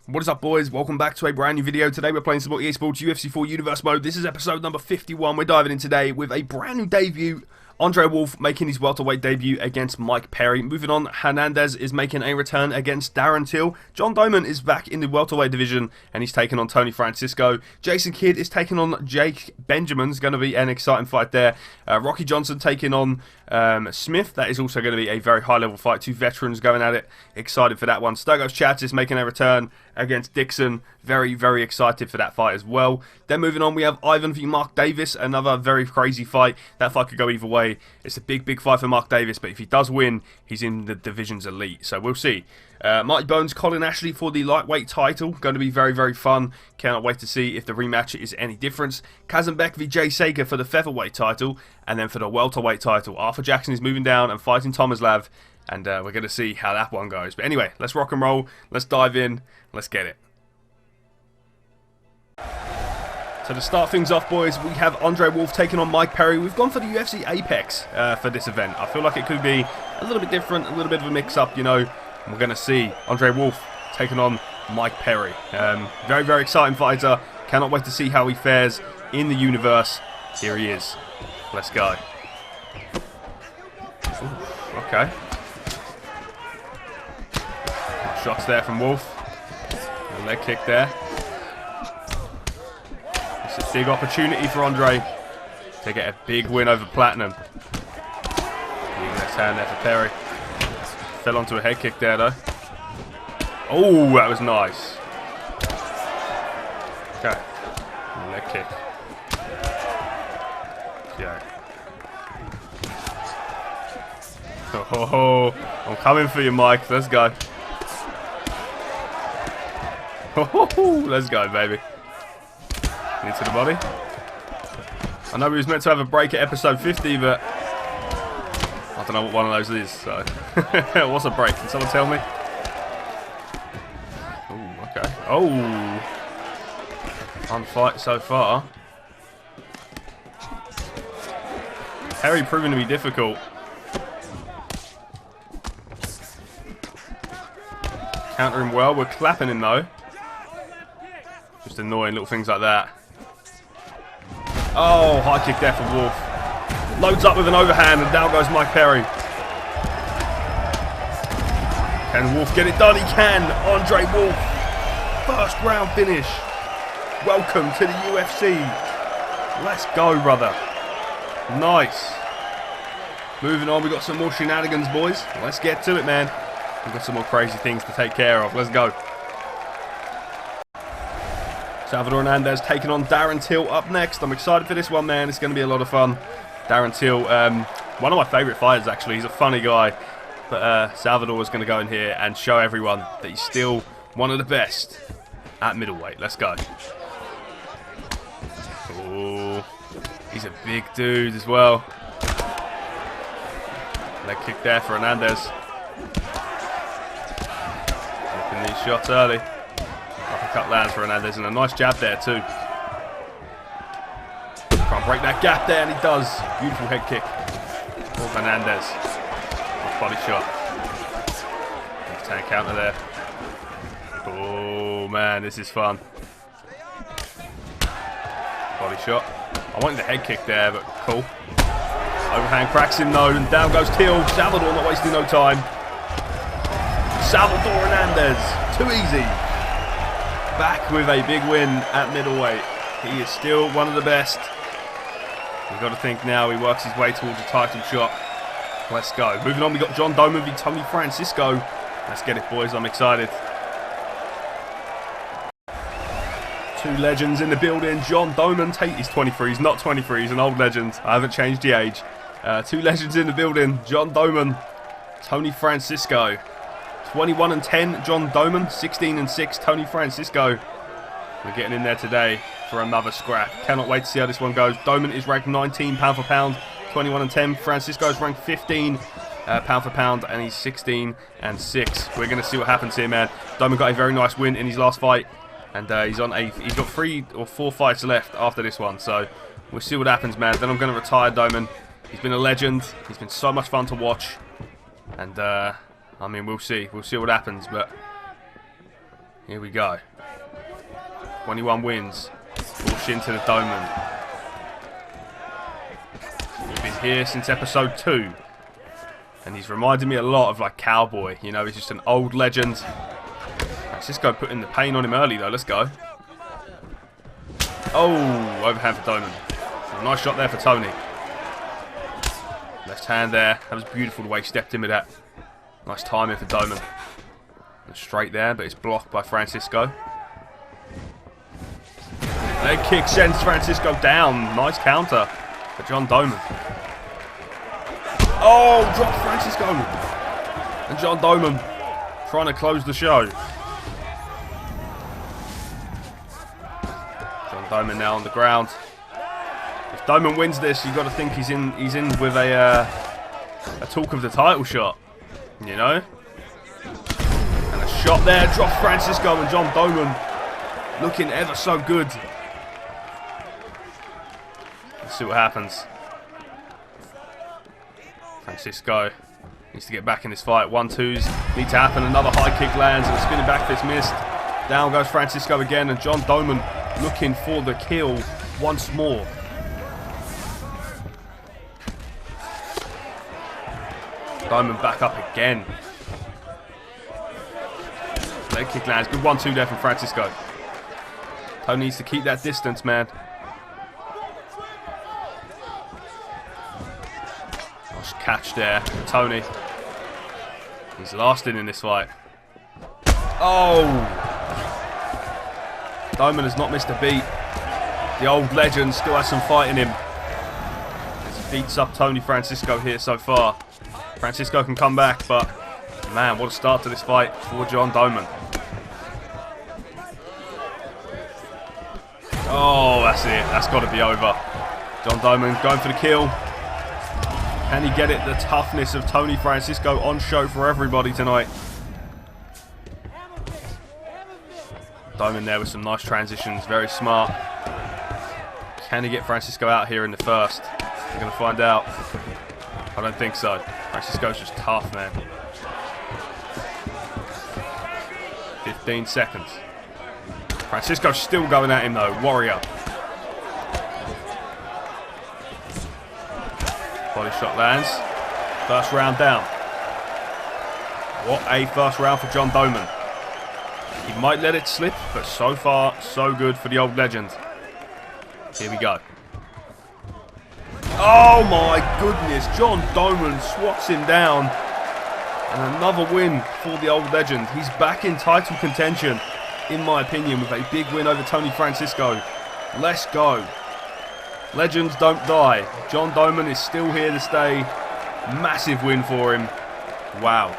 What is up, boys? Welcome back to a brand new video. Today we're playing some more EA Sports UFC 4 Universe Mode. This is episode number 51. We're diving in today with a brand new debut. Andre Wolfe making his welterweight debut against Mike Perry. Moving on, Hernandez is making a return against Darren Till. John Doman is back in the welterweight division and he's taking on Tony Francisco. Jason Kidd is taking on Jake Benjamin. It's going to be an exciting fight there. Rocky Johnson taking on Smith. That is also going to be a very high-level fight. Two veterans going at it. Excited for that one. Stogos Chat is making a return against Dixon. Very, very excited for that fight as well. Then moving on, we have Ivan v Mark Davis. Another very crazy fight. That fight could go either way. It's a big, big fight for Mark Davis, but if he does win, he's in the division's elite. So we'll see. Marty Bones, Colin Ashley for the lightweight title. Going to be very, very fun. Cannot wait to see if the rematch is any difference. Kazanbek v Jay Sager for the featherweight title. And then for the welterweight title, Arthur Jackson is moving down and fighting TOMISLAV. And we're going to see how that one goes. But anyway, let's rock and roll. Let's dive in. Let's get it. So to start things off, boys, we have Andre Wolfe taking on Mike Perry. We've gone for the UFC Apex for this event. I feel like it could be a little bit different, a little bit of a mix-up, you know. And we're going to see Andre Wolfe taking on Mike Perry. Very, very exciting fighter. Cannot wait to see how he fares in the universe. Here he is. Let's go. Ooh, okay. Shots there from Wolfe. A leg kick there. It's a big opportunity for Andre to get a big win over Platinum. Left hand there for Perry. Fell onto a head kick there though. Oh, that was nice. Okay. Leg kick. Okay. Oh, I'm coming for you, Mike. Let's go. Oh, let's go, baby. Into the body. I know we was meant to have a break at episode 50, but I don't know what one of those is, so. What's a break? Can someone tell me? Oh, okay. Oh. Fun fight so far. Perry proving to be difficult. Counter him well. We're clapping him, though. Just annoying little things like that. Oh, high kick there for Wolfe. Loads up with an overhand and down goes Mike Perry. Can Wolfe get it done? He can. Andre Wolfe. First round finish. Welcome to the UFC. Let's go, brother. Nice. Moving on, we got some more shenanigans, boys. Let's get to it, man. We've got some more crazy things to take care of. Let's go. Hernandez taking on Darren Till up next. I'm excited for this one, man. It's going to be a lot of fun. Darren Till, one of my favourite fighters, actually. He's a funny guy. But Salvador is going to go in here and show everyone that he's still one of the best at middleweight. Let's go. Oh, he's a big dude as well. Leg kick there for Hernandez. Taking these shots early. Uppercut lands for Hernandez and a nice jab there too. Try and break that gap there, and he does. Beautiful head kick for Hernandez. Nice body shot. Left hand counter there. Oh man, this is fun. Body shot. I wanted the head kick there, but cool. Overhand cracks him though, and down goes Till. Salvador not wasting no time. Salvador Hernandez. Too easy. Back with a big win at middleweight. He is still one of the best. We've got to think now he works his way towards a title shot. Let's go. Moving on, we got John Doman v Tony Francisco. Let's get it, boys. I'm excited. Two legends in the building. John Doman, he's 23. He's not 23. He's an old legend. I haven't changed the age. Two legends in the building. John Doman, Tony Francisco. 21 and 10, John Doman. 16 and 6, Tony Francisco. We're getting in there today for another scrap. Cannot wait to see how this one goes. Doman is ranked 19 pound for pound, 21 and 10. Francisco is ranked 15 pound for pound, and he's 16 and 6. We're going to see what happens here, man. Doman got a very nice win in his last fight, and he's got 3 or 4 fights left after this one. So we'll see what happens, man. Then I'm going to retire Doman. He's been a legend. He's been so much fun to watch, and I mean, we'll see. We'll see what happens, but Here we go. 21 wins. Push into the Doman. He's been here since episode 2. And he's reminded me a lot of like Cowboy. You know, he's just an old legend. Francisco putting the pain on him early though. Let's go. Oh, overhand for Doman. Nice shot there for Tony. Left hand there. That was beautiful the way he stepped in with that. Nice timing for Doman. Straight there, but it's blocked by Francisco. Leg kick sends Francisco down. Nice counter for John Doman. Oh, dropped Francisco. And John Doman trying to close the show. John Doman now on the ground. If Doman wins this, you've got to think he's in with a talk of the title shot. You know? And a shot there, drops Francisco, and John Doman looking ever so good. Let's see what happens. Francisco needs to get back in this fight. 1-2s need to happen. Another high kick lands and a spinning back fist missed. Down goes Francisco again, and John Doman looking for the kill once more. Doman back up again. Leg kick lands. Good 1-2 there from Francisco. Tony needs to keep that distance, man. Nice catch there for Tony. He's lasting in this fight. Oh! Doman has not missed a beat. The old legend still has some fight in him. As he beats up Tony Francisco here so far. Francisco can come back, but man, what a start to this fight for John Doman. Oh, that's it. That's got to be over. John Doman going for the kill. Can he get it? The toughness of Tony Francisco on show for everybody tonight. Doman there with some nice transitions. Very smart. Can he get Francisco out here in the first? We're going to find out. I don't think so. Francisco's just tough, man. 15 seconds. Francisco's still going at him, though. Warrior. Body shot lands. First round down. What a first round for John Doman. He might let it slip, but so far, so good for the old legend. Here we go. Oh my goodness, John Doman swats him down. And another win for the old legend. He's back in title contention, in my opinion, with a big win over Tony Francisco. Let's go. Legends don't die. John Doman is still here to stay. Massive win for him. Wow.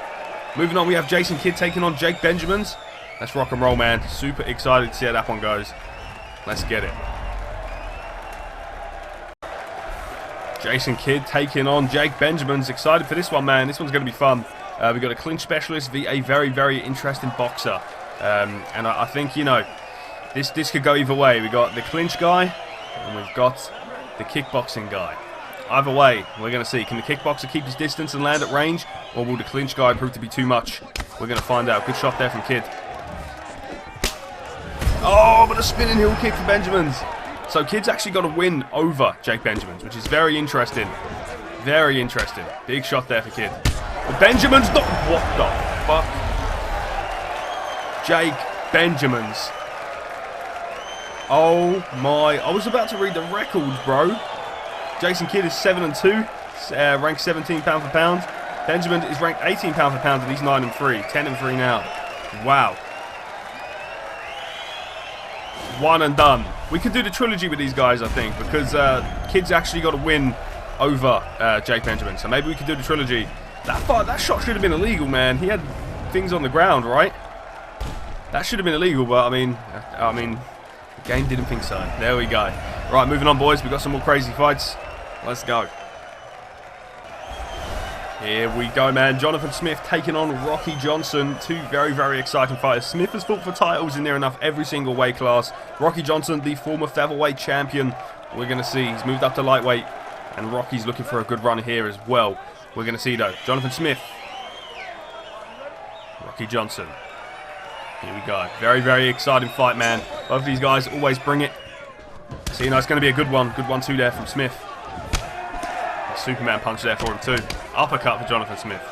Moving on, we have Jason Kidd taking on Jake Benjamins. Let's rock and roll, man. Super excited to see how that one goes. Let's get it. Jason Kidd taking on Jake Benjamins. Excited for this one, man. This one's going to be fun. We've got a clinch specialist v a very, very interesting boxer. And I think, you know, this could go either way. We've got the clinch guy and we've got the kickboxing guy. Either way, we're going to see. Can the kickboxer keep his distance and land at range? Or will the clinch guy prove to be too much? We're going to find out. Good shot there from Kidd. Oh, but a spinning heel kick for Benjamins. So Kidd's actually got a win over Jake Benjamins, which is very interesting. Very interesting. Big shot there for Kidd. But Benjamins not... What the fuck? Jake Benjamins. Oh my... I was about to read the records, bro. Jason Kidd is 7-2. Ranked 17 pound for pound. Benjamin is ranked 18 pound for pound and he's 9-3. 10-3 now. Wow. One and done. We could do the trilogy with these guys, I think, because Kidd's actually got a win over Jake Benjamin. So maybe we could do the trilogy. That shot should have been illegal, man. He had things on the ground, right? That should have been illegal, but I mean, the game didn't think so. There we go. Right, moving on, boys. We've got some more crazy fights. Let's go. Here we go, man. Jonathan Smith taking on Rocky Johnson. Two very, very exciting fighters. Smith has fought for titles in near enough every single weight class. Rocky Johnson, the former featherweight champion. We're going to see. He's moved up to lightweight. And Rocky's looking for a good run here as well. We're going to see, though. Jonathan Smith. Rocky Johnson. Here we go. Very, very exciting fight, man. Both of these guys always bring it. So, you know, it's going to be a good one. Good 1-2 there from Smith. A Superman punch there for him, too. Uppercut for Jonathan Smith.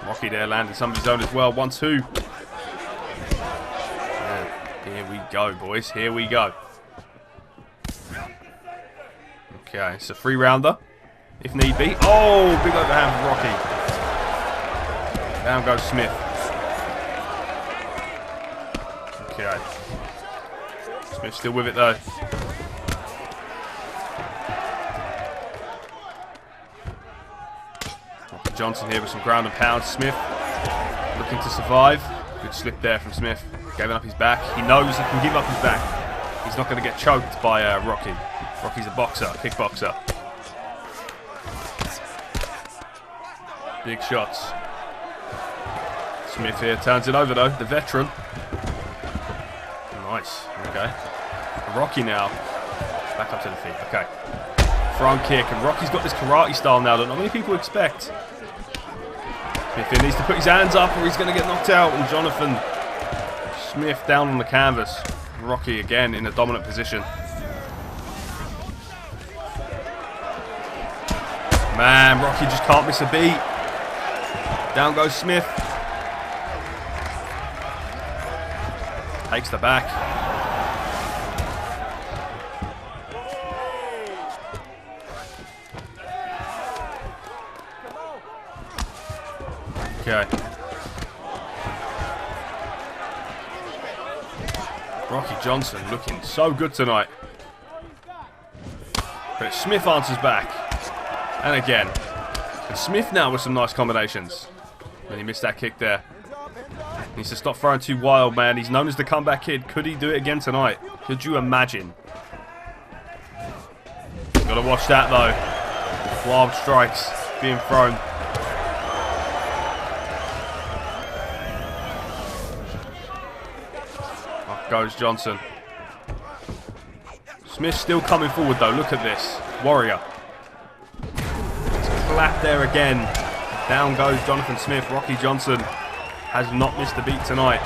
Rocky there landing some of his own as well. 1-2. Here we go, boys. Here we go. Okay, it's a 3-rounder, if need be. Oh, big overhand from Rocky. Down goes Smith. Okay. Smith still with it, though. Rocky Johnson here with some ground and pound. Smith looking to survive. Good slip there from Smith. Gave up his back. He knows he can give up his back. He's not going to get choked by Rocky. Rocky's a boxer, kickboxer. Big shots. Smith here turns it over, though. The veteran. Nice. Okay. Rocky now. Back up to the feet. Okay. Front kick. And Rocky's got this karate style now that not many people expect. Smith here needs to put his hands up or he's going to get knocked out. And Jonathan Smith down on the canvas. Rocky again in a dominant position. Man, Rocky just can't miss a beat. Down goes Smith. Takes the back. Okay. Rocky Johnson looking so good tonight. But Smith answers back. And again. And Smith now with some nice combinations. And he missed that kick there. Needs to stop throwing too wild, man. He's known as the comeback kid. Could he do it again tonight? Could you imagine? Gotta watch that, though. Wild strikes being thrown. Up goes Johnson. Smith still coming forward, though. Look at this. Warrior. Clap there again. Down goes Jonathan Smith. Rocky Johnson has not missed a beat tonight.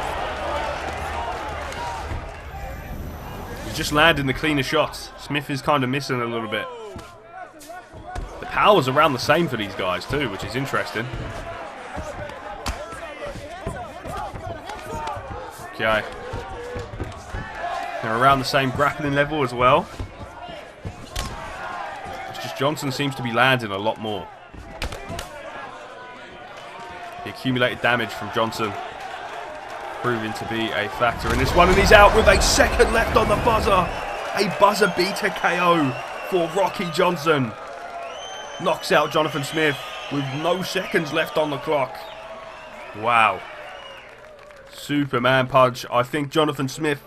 He's just landing the cleaner shots. Smith is kind of missing a little bit. The power's around the same for these guys too, which is interesting. Okay. They're around the same grappling level as well. It's just Johnson seems to be landing a lot more. The accumulated damage from Johnson proving to be a factor in this one, and he's out with a second left on the buzzer. A buzzer beater KO for Rocky Johnson. Knocks out Jonathan Smith with no seconds left on the clock. Wow. Superman punch. I think Jonathan Smith,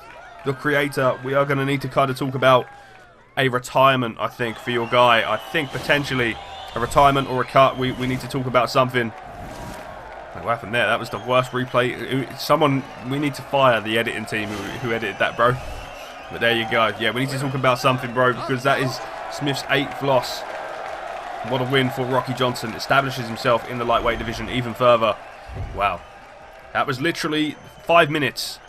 the creator, we are going to need to kind of talk about a retirement, I think, for your guy. I think potentially a retirement or a cut. We need to talk about something. What happened there? That was the worst replay. Someone, we need to fire the editing team who edited that, bro. But there you go. Yeah, we need to talk about something, bro, because that is Smith's 8th loss. What a win for Rocky Johnson. Establishes himself in the lightweight division even further. Wow. That was literally 5 minutes.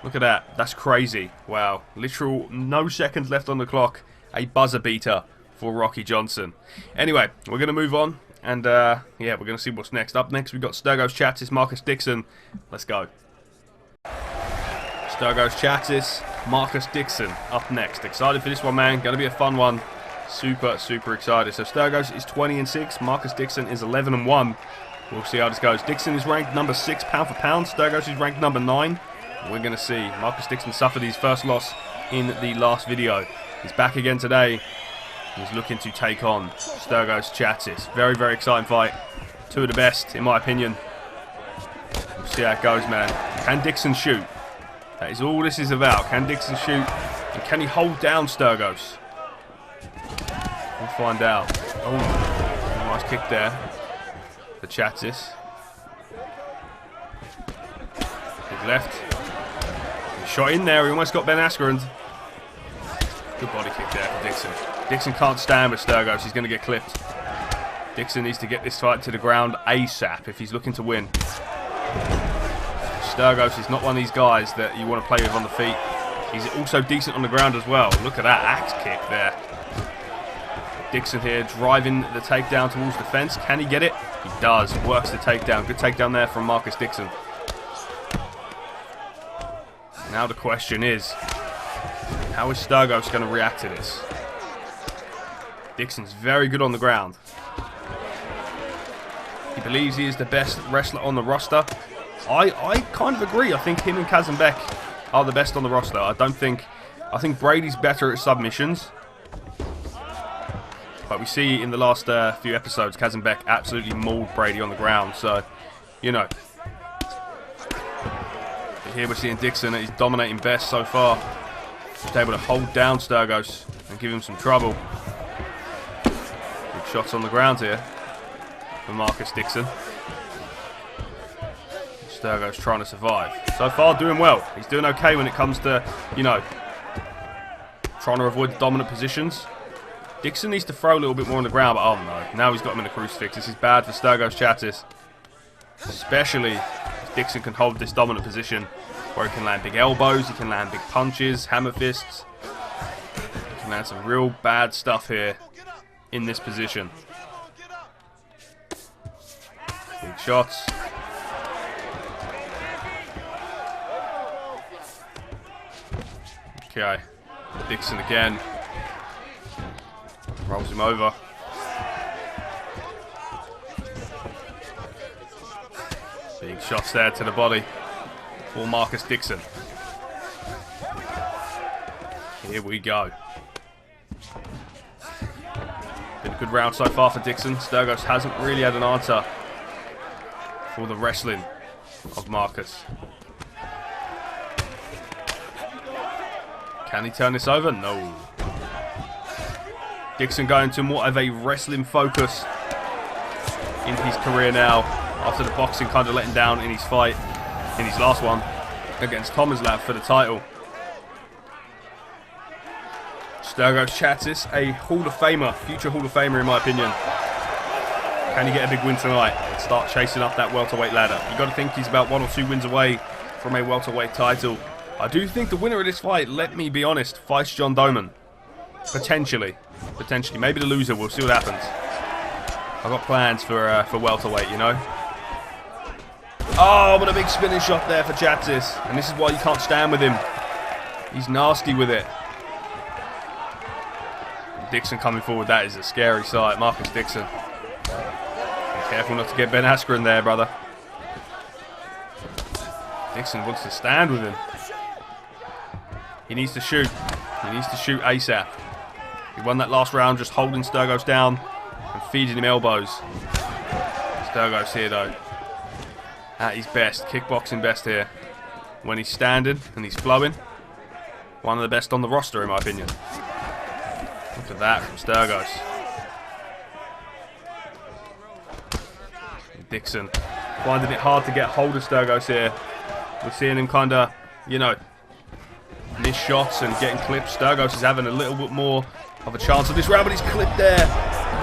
Look at that. That's crazy. Wow. Literal no seconds left on the clock. A buzzer beater for Rocky Johnson. Anyway, we're going to move on. And, yeah, we're going to see what's next. Up next, we've got Sturgos Chatis, Marcus Dixon. Let's go. Sturgos Chatis, Marcus Dixon up next. Excited for this one, man. Going to be a fun one. Super, super excited. So Sturgos is 20-6. Marcus Dixon is 11-1. We'll see how this goes. Dixon is ranked number 6 pound for pound. Sturgos is ranked number 9. We're going to see. Marcus Dixon suffered his first loss in the last video. He's back again today. He's looking to take on Sturgos Chatis. Very, very exciting fight. Two of the best, in my opinion. We'll see how it goes, man. Can Dixon shoot? That is all this is about. Can Dixon shoot? And can he hold down Sturgos? We'll find out. Oh, nice kick there for Chatis. Big left. He shot in there. He almost got Ben Askren. Good body kick there for Dixon. Dixon can't stand with Sturgos. He's going to get clipped. Dixon needs to get this fight to the ground ASAP if he's looking to win. Sturgos is not one of these guys that you want to play with on the feet. He's also decent on the ground as well. Look at that axe kick there. Dixon here driving the takedown towards the fence. Can he get it? He does. Works the takedown. Good takedown there from Marcus Dixon. Now the question is, how is Sturgos going to react to this? Dixon's very good on the ground. He believes he is the best wrestler on the roster. I kind of agree. I think him and Kazembek are the best on the roster. I think Brady's better at submissions. But we see in the last few episodes, Kazembek absolutely mauled Brady on the ground. So, you know. But here we're seeing Dixon, he's dominating best so far. He's able to hold down Sturgos and give him some trouble. Big shots on the ground here for Marcus Dixon. Sturgos trying to survive. So far, doing well. He's doing okay when it comes to, you know, trying to avoid the dominant positions. Dixon needs to throw a little bit more on the ground, but oh no. Now he's got him in a crucifix. This is bad for Sturgos Chatis. Especially if Dixon can hold this dominant position where he can land big elbows, he can land big punches, hammer fists. He can land some real bad stuff here in this position. Big shots. Okay. Dixon again. Rolls him over. Big shots there to the body for Marcus Dixon. Here we go. Been a good round so far for Dixon. Sturgos hasn't really had an answer for the wrestling of Marcus. Can he turn this over? No. Dixon going to more of a wrestling focus in his career now, after the boxing kind of let him down in his fight, in his last one, against Tomislav for the title. Sturgos Chatis, a Hall of Famer, future Hall of Famer in my opinion. Can he get a big win tonight and start chasing up that welterweight ladder? You've got to think he's about 1 or 2 wins away from a welterweight title. I do think the winner of this fight, let me be honest, fights John Doman. Potentially. Potentially. Maybe the loser. We'll see what happens. I've got plans for welterweight, you know. Oh, what a big spinning shot there for Chatis. And this is why you can't stand with him. He's nasty with it. Dixon coming forward. That is a scary sight. Marcus Dixon. Be careful not to get Ben Askren there, brother. Dixon wants to stand with him. He needs to shoot. He needs to shoot ASAP. He won that last round just holding Sturgos down and feeding him elbows. Sturgos here though, at his best, kickboxing best here. When he's standing and he's flowing, one of the best on the roster in my opinion. Look at that from Sturgos. Dixon finding it hard to get hold of Sturgos here. We're seeing him kind of, you know, miss shots and getting clipped. Sturgos is having a little bit more of a chance of this round, but he's clipped there.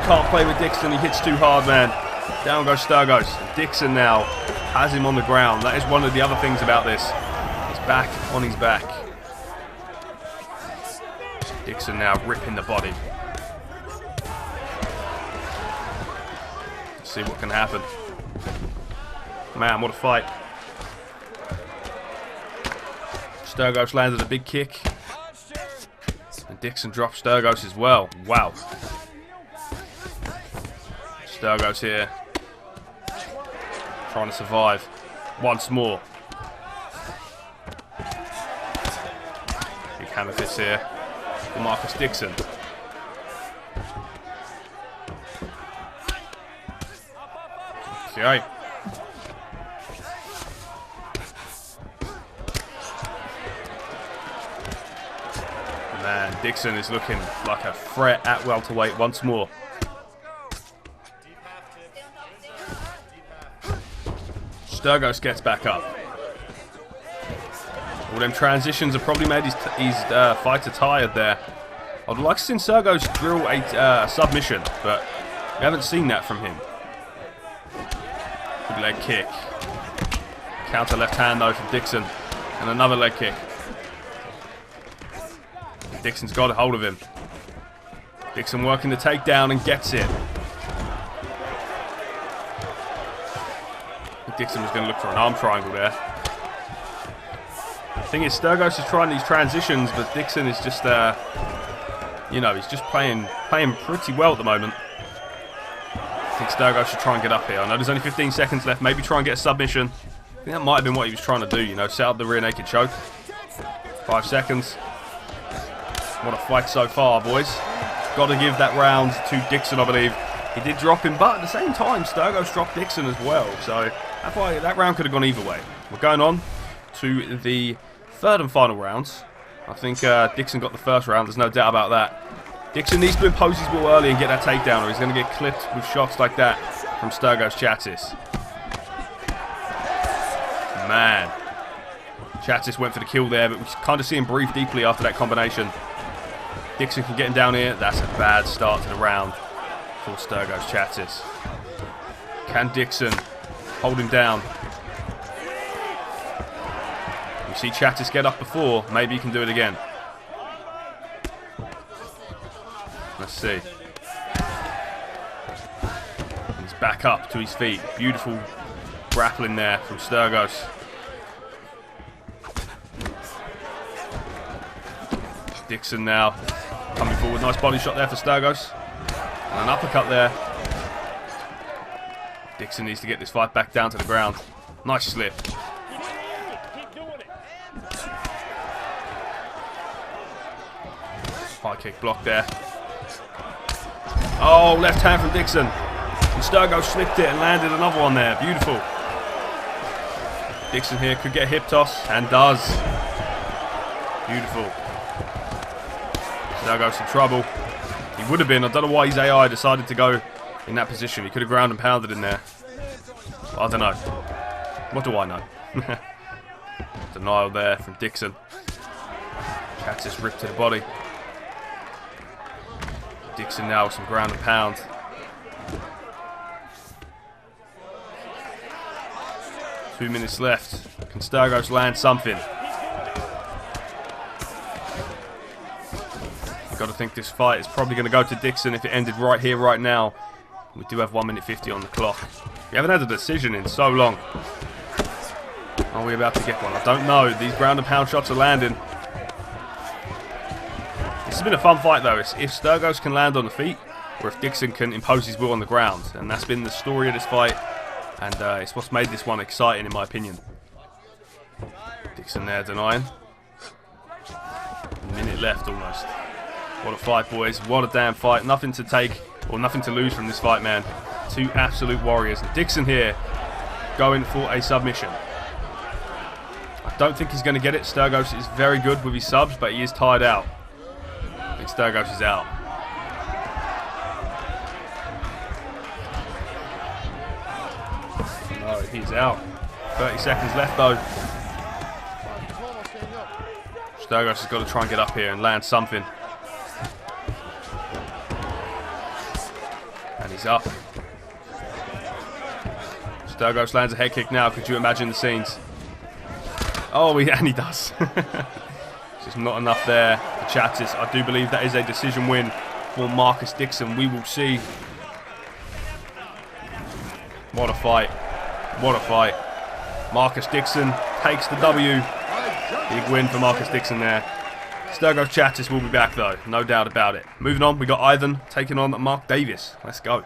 Can't play with Dixon. He hits too hard, man. Down goes Sturgos. Dixon now has him on the ground. That is one of the other things about this. He's back on his back. Dixon now ripping the body. Let's see what can happen. Man, what a fight. Sturgos landed a big kick. And Dixon dropped Sturgos as well. Wow. Sturgos here. Trying to survive. Once more. Big hammer fist here for Marcus Dixon. Okay. Man, Dixon is looking like a threat at welterweight once more. Sturgos gets back up. All them transitions have probably made his fighter tired there. I'd like to see Sturgos drill a submission, but we haven't seen that from him. Good leg kick. Counter left hand though from Dixon. And another leg kick. Dixon's got a hold of him. Dixon working the takedown and gets it. Dixon was going to look for an arm triangle there. The thing is, Sturgos is trying these transitions, but Dixon is just, you know, he's just playing pretty well at the moment. I think Sturgos should try and get up here. I know there's only 15 seconds left. Maybe try and get a submission. I think that might have been what he was trying to do, you know, set up the rear naked choke. 5 seconds. What a fight so far, boys. Got to give that round to Dixon, I believe. He did drop him, but at the same time, Sturgos dropped Dixon as well. So that round could have gone either way. We're going on to the third and final rounds. I think Dixon got the first round. There's no doubt about that. Dixon needs to impose his will early and get that takedown, or he's going to get clipped with shots like that from Sturgos Chatis. Man. Chatis went for the kill there, but we kind of see him breathe deeply after that combination. Dixon can get him down here. That's a bad start to the round for Sturgos Chatis. Can Dixon hold him down? You see Chatis get up before. Maybe he can do it again. Let's see. He's back up to his feet. Beautiful grappling there from Sturgos. Dixon now coming forward. Nice body shot there for Sturgos. And an uppercut there. Dixon needs to get this fight back down to the ground. Nice slip. High kick blocked there. Oh, left hand from Dixon. And Sturgos slipped it and landed another one there. Beautiful. Dixon here could get a hip toss and does. Beautiful. Sturgos in trouble. He would have been. I don't know why his AI decided to go in that position. He could have ground and pounded in there. I don't know. What do I know? Denial there from Dixon. Chatis ripped to the body. Dixon now with some ground and pound. Two minutes left. Can Sturgos land something? Got to think this fight is probably going to go to Dixon if it ended right here, right now. We do have 1 minute 50 on the clock. We haven't had a decision in so long. Are we about to get one? I don't know. These ground and pound shots are landing. This has been a fun fight though. It's if Sturgos can land on the feet, or if Dixon can impose his will on the ground. And that's been the story of this fight. And it's what's made this one exciting in my opinion. Dixon there denying. A minute left almost. What a fight, boys. What a damn fight. Nothing to take or nothing to lose from this fight, man. Two absolute warriors. And Dixon here going for a submission. I don't think he's going to get it. Sturgos is very good with his subs, but he is tired out. I think Sturgos is out. No, he's out. 30 seconds left, though. Sturgos has got to try and get up here and land something. And he's up. Sturgos lands a head kick now. Could you imagine the scenes? Oh, and he does. Just not enough there for Chatis. I do believe that is a decision win for Marcus Dixon. We will see. What a fight. What a fight. Marcus Dixon takes the W. Big win for Marcus Dixon there. Sturgos Chatis will be back though. No doubt about it. Moving on, we got Ivan taking on Mark Davis. Let's go.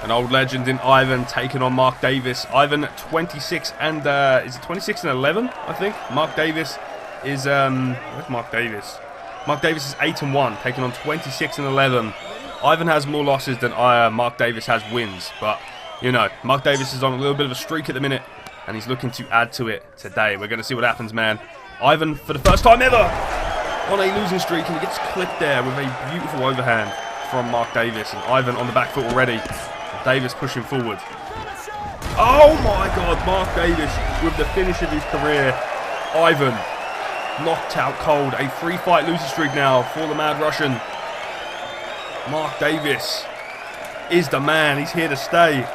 An old legend in Ivan taking on Mark Davis. Ivan 26 and is it 26 and 11? I think. Mark Davis is where's Mark Davis? Mark Davis is 8 and 1, taking on 26 and 11. Ivan has more losses than Mark Davis has wins, but you know, Mark Davis is on a little bit of a streak at the minute, and he's looking to add to it today. We're going to see what happens, man. Ivan, for the first time ever, on a losing streak, and he gets clipped there with a beautiful overhand from Mark Davis, and Ivan on the back foot already. Davis pushing forward. Oh my God, Mark Davis with the finish of his career. Ivan knocked out cold. A 3-fight losing streak now for the Mad Russian. Mark Davis is the man. He's here to stay.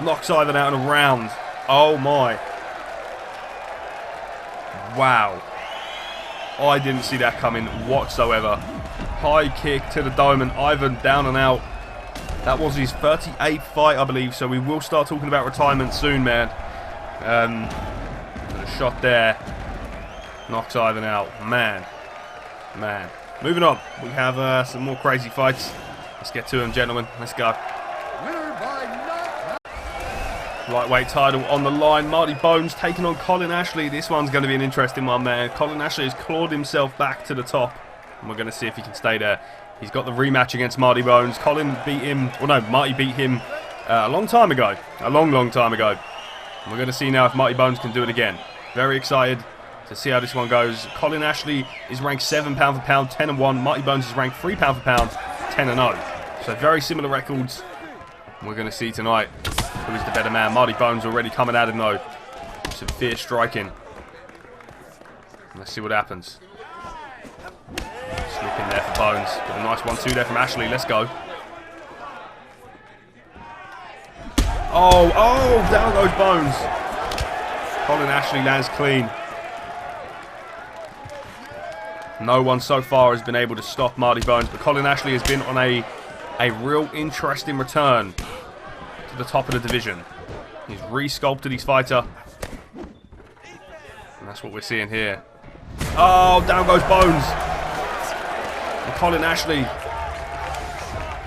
Knocks Ivan out in a round. Oh my. Wow. I didn't see that coming whatsoever. High kick to the dome and Ivan down and out. That was his 38th fight, I believe, so we will start talking about retirement soon, man. A shot there. Knocks Ivan out. Man. Moving on. We have some more crazy fights. Let's get to them, gentlemen. Let's go. Lightweight title on the line. Marty Bones taking on Colin Ashley. This one's going to be an interesting one, man. Colin Ashley has clawed himself back to the top. And we're going to see if he can stay there. He's got the rematch against Marty Bones. Colin beat him. Well, no, Marty beat him a long time ago. A long time ago. And we're going to see now if Marty Bones can do it again. Very excited to see how this one goes. Colin Ashley is ranked 7 pound for pound, 10-1. Marty Bones is ranked 3 pound for pound, 10-0. So very similar records. We're going to see tonight who is the better man. Marty Bones already coming at him though. Some fierce striking. Let's see what happens. Slip in there for Bones. Got a nice 1-2 there from Ashley. Let's go. Oh, down goes Bones. Colin Ashley lands clean. No one so far has been able to stop Marty Bones, but Colin Ashley has been on a real interesting return to the top of the division. He's re-sculpted his fighter. And that's what we're seeing here. Oh, down goes Bones. And Colin Ashley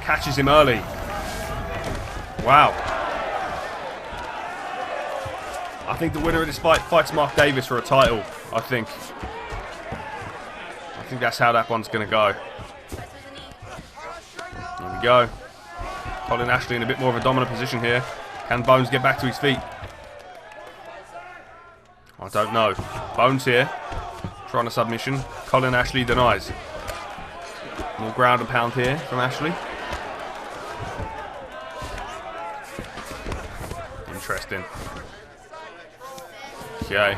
catches him early. Wow. I think the winner of this fight fights Mark Davis for a title, I think that's how that one's going to go. There we go. Colin Ashley in a bit more of a dominant position here. Can Bones get back to his feet? I don't know. Bones here. Trying a submission. Colin Ashley denies. More ground and pound here from Ashley. Interesting. Okay.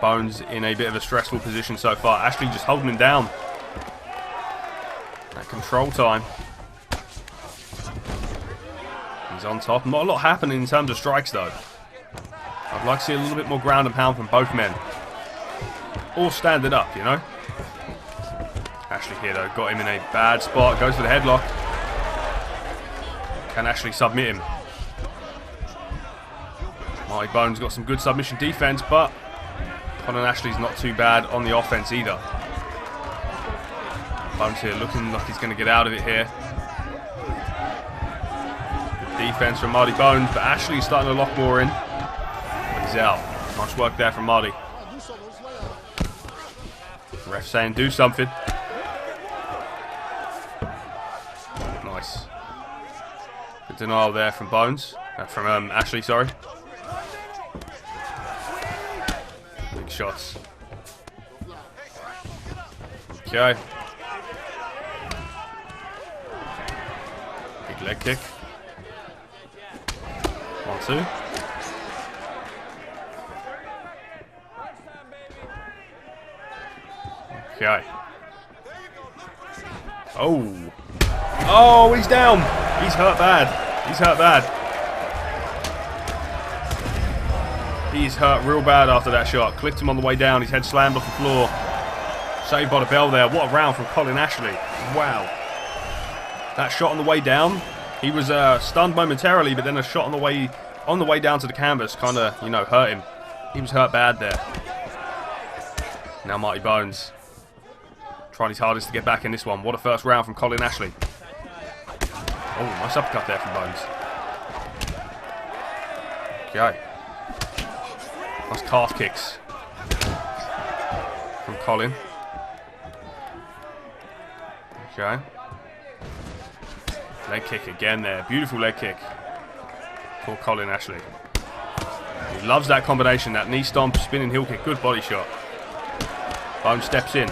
Bones in a bit of a stressful position so far. Ashley just holding him down. That control time. He's on top. Not a lot happening in terms of strikes though. I'd like to see a little bit more ground and pound from both men. All standing up, you know. Ashley here though, got him in a bad spot. Goes for the headlock. Can Ashley submit him? Marty Bones got some good submission defense, but Colin Ashley's not too bad on the offense either. Bones here looking like he's going to get out of it here. Good defense from Marty Bones, but Ashley's starting to lock more in. But he's out. Nice work there from Marty. Ref saying do something. Nice. Good denial there from Bones. From Ashley, sorry. Shots. Okay. Big leg kick. 1-2. Okay. Oh, he's down. He's hurt bad. He's hurt bad. He's hurt real bad after that shot. Clipped him on the way down. His head slammed off the floor. Saved by the bell there. What a round from Colin Ashley. Wow. That shot on the way down. He was stunned momentarily, but then a shot on the way down to the canvas kind of, you know, hurt him. He was hurt bad there. Now Marty Bones trying his hardest to get back in this one. What a first round from Colin Ashley. Oh, nice uppercut there from Bones. Okay. Nice calf kicks from Colin. Okay. Leg kick again there. Beautiful leg kick for Colin Ashley. He loves that combination. That knee stomp, spinning heel kick. Good body shot. Bones steps in.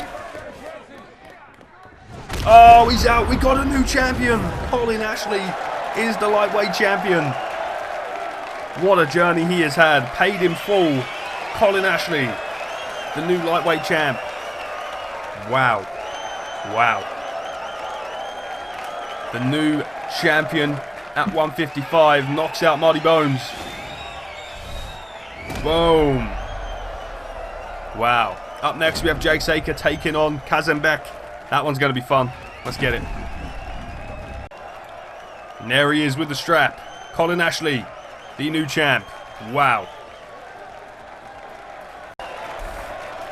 Oh, he's out. We got a new champion. Colin Ashley is the lightweight champion. What a journey he has had. Paid in full. Colin Ashley, the new lightweight champ. Wow. Wow. The new champion at 155. Knocks out Marty Bones. Boom. Wow. Up next, we have Jay Saker taking on Kazembek. That one's going to be fun. Let's get it. And there he is with the strap. Colin Ashley, the new champ. Wow.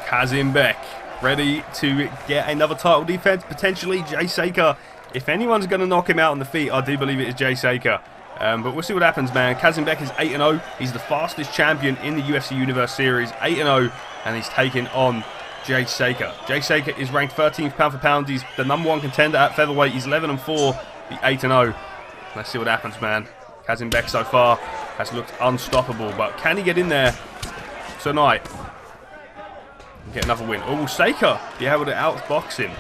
Kazembek ready to get another title defense. Potentially Jay Saker. If anyone's going to knock him out on the feet, I do believe it is Jay Saker. But we'll see what happens, man. Kazembek is 8-0. He's the fastest champion in the UFC Universe Series. 8-0. And he's taking on Jay Saker. Jay Saker is ranked 13th pound for pound. He's the #1 contender at featherweight. He's 11-4. He's 8-0. Let's see what happens, man. Kazembek so far has looked unstoppable. But can he get in there tonight and get another win? Or will Saker be able to outbox him?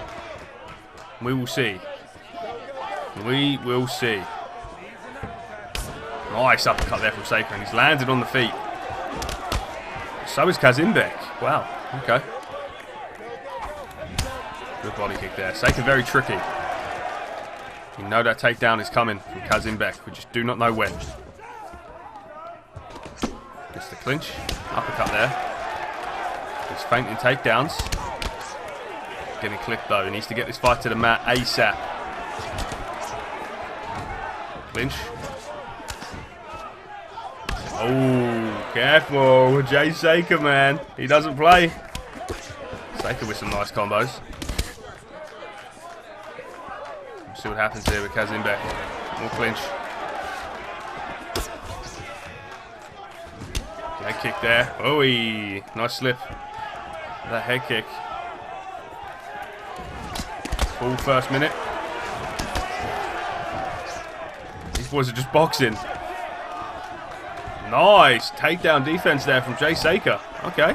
We will see. We will see. Nice uppercut there from Saker, and he's landed on the feet. So is Kazembek. Wow. Okay. Good body kick there. Saker very tricky. You know that takedown is coming from Kazembek. We just do not know when. Gets the clinch. Uppercut there. He's fainting takedowns. Getting clipped though. He needs to get this fight to the mat ASAP. Clinch. Oh, careful. Jay Saker, man. He doesn't play. Saker with some nice combos. We'll see what happens here with Kazembek. More clinch. Leg kick there. Oh, nice slip. That head kick. Full first minute. These boys are just boxing. Nice takedown defense there from Jay Saker. Okay.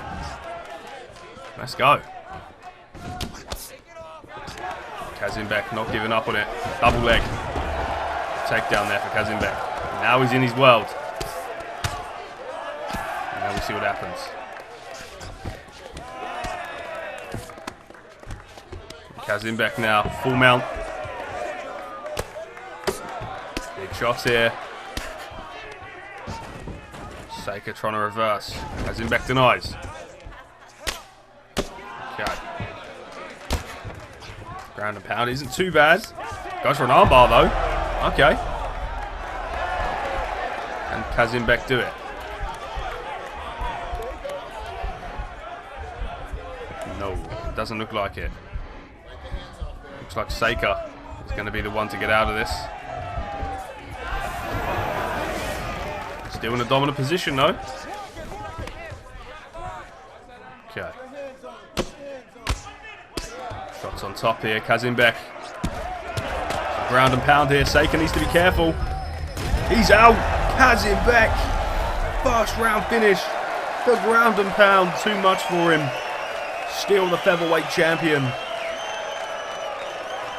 Let's go. Kazembek not giving up on it. Double leg. Takedown there for Kazembek. Now he's in his world. And now we see what happens. Kazembek now. Full mount. Big shots here. Saker trying to reverse. Kazembek denies. Okay. Ground and pound isn't too bad. Goes for an armbar though. Okay. And Kazembek do it. No, it doesn't look like it. Looks like Saker is going to be the one to get out of this. Still in a dominant position though. Okay. Shots on top here. Kazembek. Ground and pound here. Saker needs to be careful. He's out. Kazembek. First round finish. The ground and pound. Too much for him. Still the featherweight champion.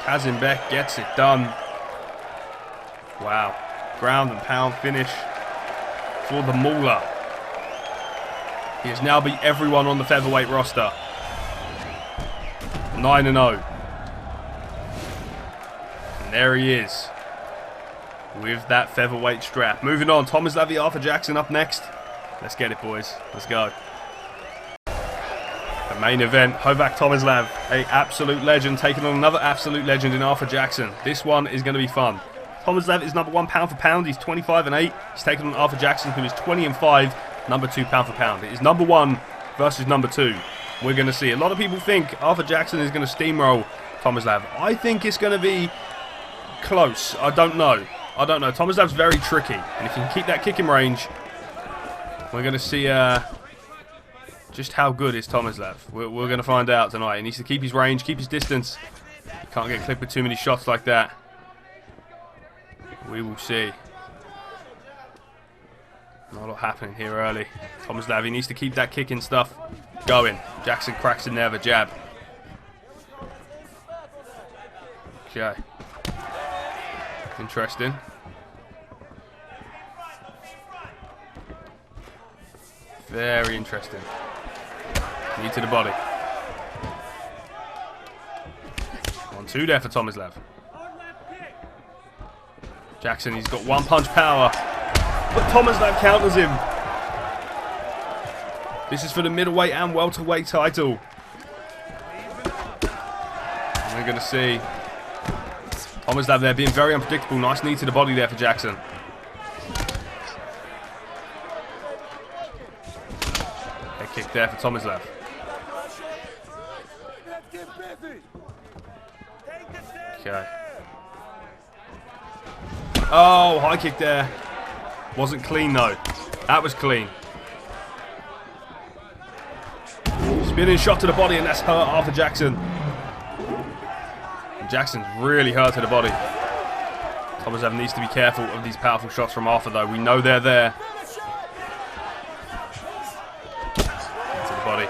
Kazembek gets it done. Wow. Ground and pound finish for the Mauler. He has now beat everyone on the featherweight roster. 9-0. And there he is. With that featherweight strap. Moving on. TOMISLAV, Arthur Jackson up next. Let's get it, boys. Let's go. The main event. HOVAK TOMISLAV. An absolute legend taking on another absolute legend in Arthur Jackson. This one is going to be fun. TOMISLAV is #1 pound for pound. He's 25-8. He's taken on Arthur Jackson, who is 20-5, #2 pound for pound. It is #1 versus #2. We're going to see. A lot of people think Arthur Jackson is going to steamroll TOMISLAV. I think it's going to be close. I don't know. TOMISLAV's very tricky, and if he can keep that kicking range, we're going to see just how good is TOMISLAV. We're going to find out tonight. He needs to keep his range, keep his distance. He can't get clipped with too many shots like that. We will see. Not a lot happening here early. TOMISLAV, he needs to keep that kicking stuff going. Jackson cracks in there with a jab. Okay. Interesting. Very interesting. Knee to the body. 1-2 there for TOMISLAV. Jackson, he's got one punch power. But Tomislav counters him. This is for the middleweight and welterweight title. And we're going to see Tomislav there being very unpredictable. Nice knee to the body there for Jackson. Head kick there for Tomislav. Okay. Oh, high kick there. Wasn't clean though. That was clean. Spinning shot to the body, and that's hurt Arthur Jackson. And Jackson's really hurt to the body. Tomislav needs to be careful of these powerful shots from Arthur though. We know they're there. To the body.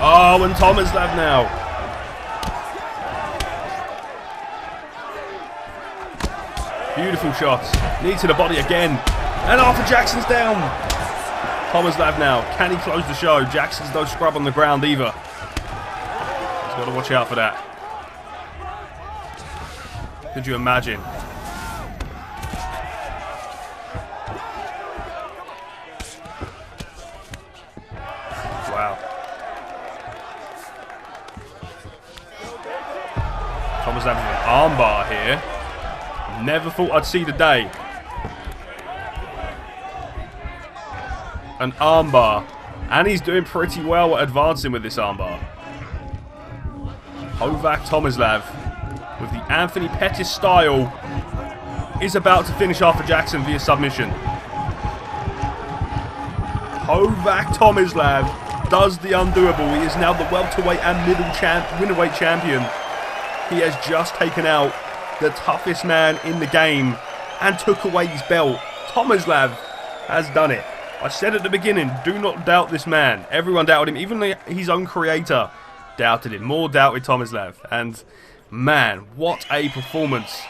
Oh, and Tomislav now. Beautiful shots. Knee to the body again. And Arthur Jackson's down. Tomislav now. Can he close the show? Jackson's no scrub on the ground either. He's got to watch out for that. Could you imagine? Wow. Tomislav with an armbar here. Never thought I'd see the day. An armbar. And he's doing pretty well at advancing with this armbar. HOVAK Tomislav, with the Anthony Pettis style, is about to finish Arthur Jackson via submission. HOVAK Tomislav does the undoable. He is now the welterweight and middleweight champion. He has just taken out the toughest man in the game and took away his belt. Tomislav has done it. I said at the beginning, do not doubt this man. Everyone doubted him. Even his own creator doubted him. More doubted Tomislav. And man, what a performance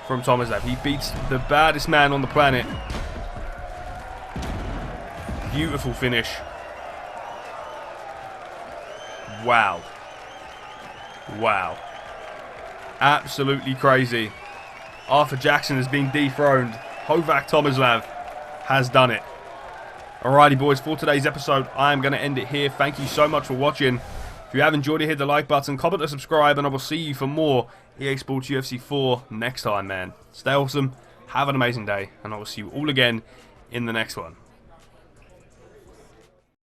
from Tomislav. He beats the baddest man on the planet. Beautiful finish. Wow. Wow. Absolutely crazy. Arthur Jackson has been dethroned. HOVAK Tomislav has done it. Alrighty boys, for today's episode, I am going to end it here. Thank you so much for watching. If you have enjoyed it, hit the like button, comment and subscribe, and I will see you for more EA Sports UFC 4 next time, man. Stay awesome, have an amazing day, and I will see you all again in the next one.